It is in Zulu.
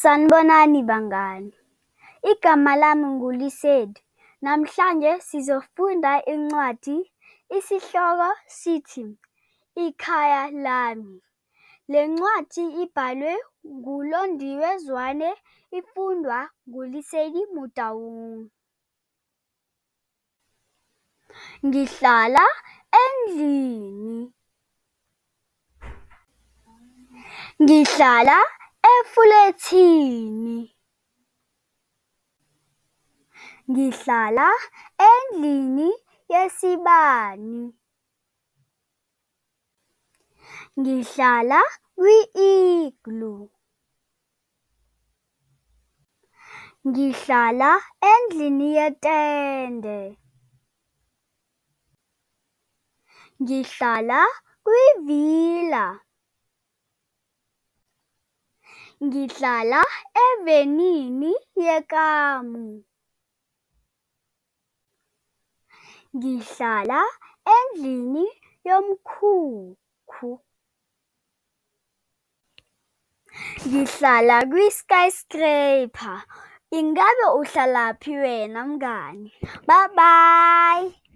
Sanibonani bangani, igama lami nguLesedi. Namhlanje sizofunda incwadi, isihloko sithi Ikhaya Lami. Le ncwadi ibhalwe nguLondiwe Zwane, ifundwa nguLesedi Motaung. Ngihlala endlini. Ngihlala efulethini. Ngihlala endlini yesibani. Ngihlala kwi-igloo. Ngihlala endlini yetende. Ngihlala kwivila. Ngihlala evenini yekamu. Ngihlala endlini yomkhukhu. Ngihlala kwi-skyscraper. Ingabe uhlalaphi wena mngani? Bye bye.